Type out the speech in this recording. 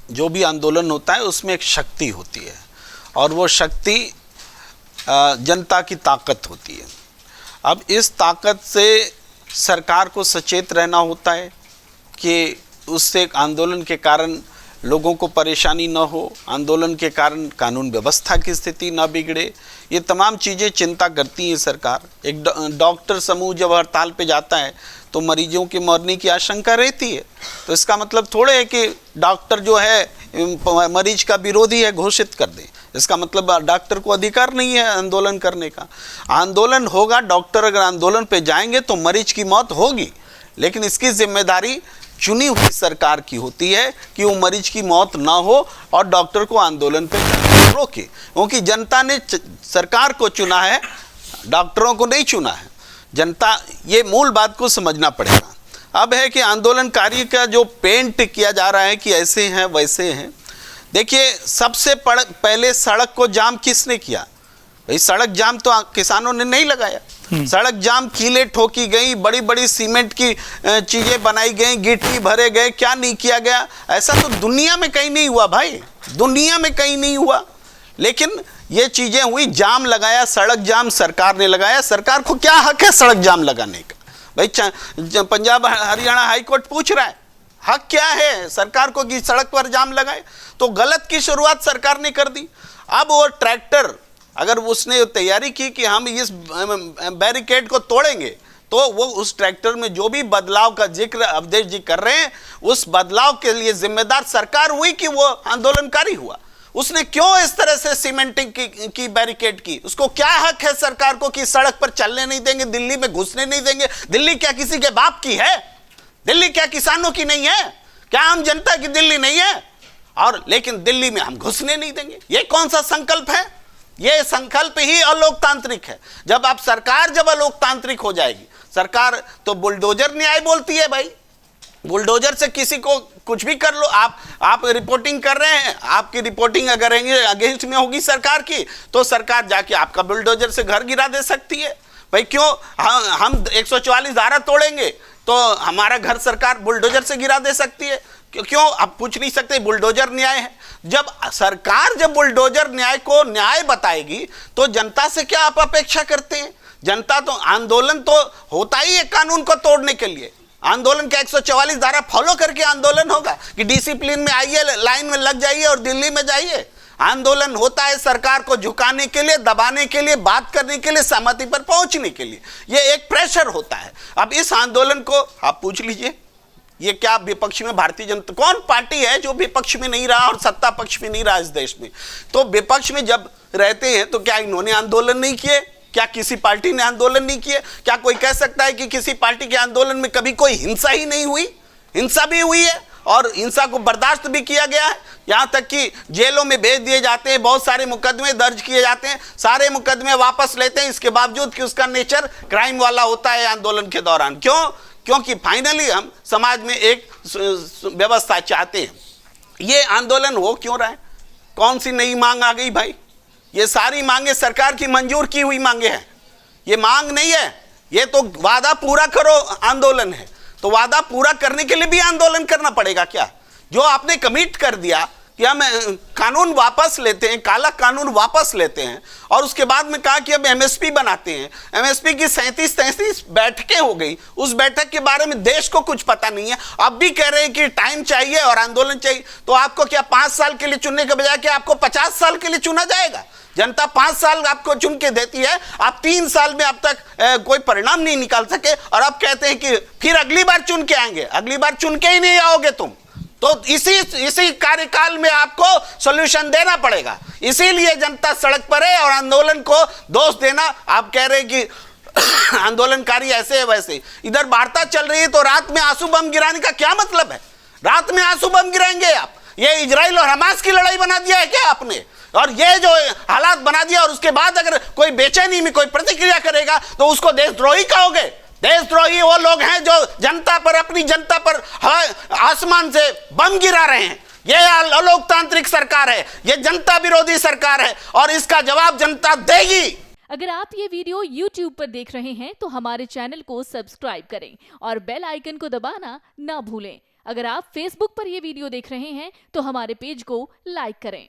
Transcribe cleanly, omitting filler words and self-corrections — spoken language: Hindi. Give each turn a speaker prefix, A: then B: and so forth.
A: जो भी आंदोलन होता है उसमें एक शक्ति होती है और वो शक्ति जनता की ताकत होती है। अब इस ताकत से सरकार को सचेत रहना होता है कि उससे आंदोलन के कारण लोगों को परेशानी न हो, आंदोलन के कारण कानून व्यवस्था की स्थिति न बिगड़े। ये तमाम चीज़ें चिंता करती है सरकार। एक डॉक्टर समूह जब हड़ताल पे जाता है तो मरीजों के मरने की आशंका रहती है, तो इसका मतलब थोड़े है कि डॉक्टर जो है मरीज का विरोधी है घोषित कर दें। इसका मतलब डॉक्टर को अधिकार नहीं है आंदोलन करने का। आंदोलन होगा, डॉक्टर अगर आंदोलन पे जाएंगे तो मरीज की मौत होगी, लेकिन इसकी जिम्मेदारी चुनी हुई सरकार की होती है कि वो मरीज की मौत ना हो और डॉक्टर को आंदोलन पे रोके, क्योंकि जनता ने सरकार को चुना है, डॉक्टरों को नहीं चुना है। जनता, ये मूल बात को समझना पड़ेगा। अब है कि आंदोलनकारी का जो पेंट किया जा रहा है कि ऐसे हैं वैसे हैं। देखिए, सबसे पहले सड़क को जाम किसने किया? भाई सड़क जाम तो किसानों ने नहीं लगाया। सड़क जाम कीले ठोकी गई, बड़ी बड़ी सीमेंट की चीजें बनाई गई, गिट्टी भरे गए, क्या नहीं किया गया? ऐसा तो दुनिया में कहीं नहीं हुआ भाई, दुनिया में कहीं नहीं हुआ। लेकिन ये चीजें हुई, जाम लगाया, सड़क जाम सरकार ने लगाया। सरकार को क्या हक है सड़क जाम लगाने का? भाई पंजाब हरियाणा हाईकोर्ट पूछ रहा है, हक क्या है सरकार को कि सड़क पर जाम लगाए? तो गलत की शुरुआत सरकार ने कर दी। अब वो ट्रैक्टर, अगर उसने तैयारी की कि हम इस बैरिकेड को तोड़ेंगे, तो वो उस ट्रैक्टर में जो भी बदलाव का जिक्र अवधेश जी कर रहे हैं, उस बदलाव के लिए जिम्मेदार सरकार हुई कि वो आंदोलनकारी हुआ? उसने क्यों इस तरह से सीमेंटिंग की बैरिकेड की? उसको क्या हक है सरकार को कि सड़क पर चलने नहीं देंगे, दिल्ली में घुसने नहीं देंगे? दिल्ली क्या किसी के बाप की है? दिल्ली क्या किसानों की नहीं है? क्या आम जनता की दिल्ली नहीं है? और लेकिन दिल्ली में हम घुसने नहीं देंगे, ये कौन सा संकल्प है? ये संकल्प ही अलोकतांत्रिक है। जब अलोकतांत्रिक हो जाएगी सरकार, तो बुलडोजर न्याय बोलती है भाई। बुलडोजर से किसी को कुछ भी कर लो। आप रिपोर्टिंग कर रहे हैं, आपकी रिपोर्टिंग अगर अगेंस्ट में होगी सरकार की, तो सरकार जाके आपका बुलडोजर से घर गिरा दे सकती है। भाई क्यों हम 144 धारा तोड़ेंगे तो हमारा घर सरकार बुलडोजर से गिरा दे सकती है? क्यों आप पूछ नहीं सकते? बुलडोजर न्याय है। जब सरकार बुलडोजर न्याय को न्याय बताएगी तो जनता से क्या आप अपेक्षा करते हैं? जनता तो, आंदोलन तो होता ही है कानून को तोड़ने के लिए। आंदोलन का 144 धारा फॉलो करके आंदोलन होगा कि डिसिप्लिन में आइए, लाइन में लग जाइए और दिल्ली में जाइए। आंदोलन होता है सरकार को झुकाने के लिए, दबाने के लिए, बात करने के लिए, सहमति पर पहुंचने के लिए। ये एक प्रेशर होता है। अब इस आंदोलन को आप पूछ लीजिए, ये क्या विपक्ष में भारतीय जनता, कौन पार्टी है जो विपक्ष में नहीं रहा और सत्ता पक्ष में नहीं रहा इस देश में? तो विपक्ष में जब रहते हैं तो क्या इन्होंने आंदोलन नहीं किए? क्या किसी पार्टी ने आंदोलन नहीं किए? क्या कोई कह सकता है कि किसी पार्टी के आंदोलन में कभी कोई हिंसा ही नहीं हुई? हिंसा भी हुई है और हिंसा को बर्दाश्त भी किया गया है। यहाँ तक कि जेलों में भेज दिए जाते हैं, बहुत सारे मुकदमे दर्ज किए जाते हैं, सारे मुकदमे वापस लेते हैं, इसके बावजूद कि उसका नेचर क्राइम वाला होता है आंदोलन के दौरान। क्यों? क्योंकि फाइनली हम समाज में एक व्यवस्था चाहते हैं। ये आंदोलन हो क्यों रहा है? कौन सी नई मांग आ गई भाई? ये सारी मांगे सरकार की मंजूर की हुई मांगे हैं। ये मांग नहीं है, ये तो वादा पूरा करो आंदोलन है। तो वादा पूरा करने के लिए भी आंदोलन करना पड़ेगा क्या? जो आपने कमिट कर दिया कि हम कानून वापस लेते हैं, काला कानून वापस लेते हैं, और उसके बाद में कहा कि अब एमएसपी बनाते हैं। एमएसपी की 37-33 बैठकें हो गई, उस बैठक के बारे में देश को कुछ पता नहीं है। अब भी कह रहे हैं कि टाइम चाहिए और आंदोलन चाहिए। तो आपको क्या 5 साल के लिए चुनने के बजाय क्या आपको 50 साल के लिए चुना जाएगा? जनता 5 साल आपको चुन के देती है, आप 3 साल में अब तक कोई परिणाम नहीं निकाल सके, और अब कहते हैं कि फिर अगली बार चुन के आएंगे। अगली बार चुन के ही नहीं आओगे तुम। तो इसी कार्यकाल में आपको सॉल्यूशन देना पड़ेगा। इसीलिए जनता सड़क पर है। और आंदोलन को दोष देना, आप कह रहे हैं कि आंदोलनकारी ऐसे है वैसे। इधर वार्ता चल रही है तो रात में आंसू बम गिराने का क्या मतलब है? रात में आंसू बम गिराएंगे आप? ये इजराइल और हमास की लड़ाई बना दिया है क्या आपने? और ये जो हालात बना दिया, और उसके बाद अगर कोई बेचैनी में कोई प्रतिक्रिया करेगा तो उसको देशद्रोही कहोगे? देशद्रोही वो लोग हैं जो जनता पर, अपनी जनता पर आसमान से बम गिरा रहे हैं। ये अलोकतांत्रिक सरकार है, ये जनता विरोधी सरकार है, और इसका जवाब जनता देगी।
B: अगर आप ये वीडियो YouTube पर देख रहे हैं तो हमारे चैनल को सब्सक्राइब करें और बेल आइकन को दबाना ना भूलें। अगर आप Facebook पर ये वीडियो देख रहे हैं तो हमारे पेज को लाइक करें।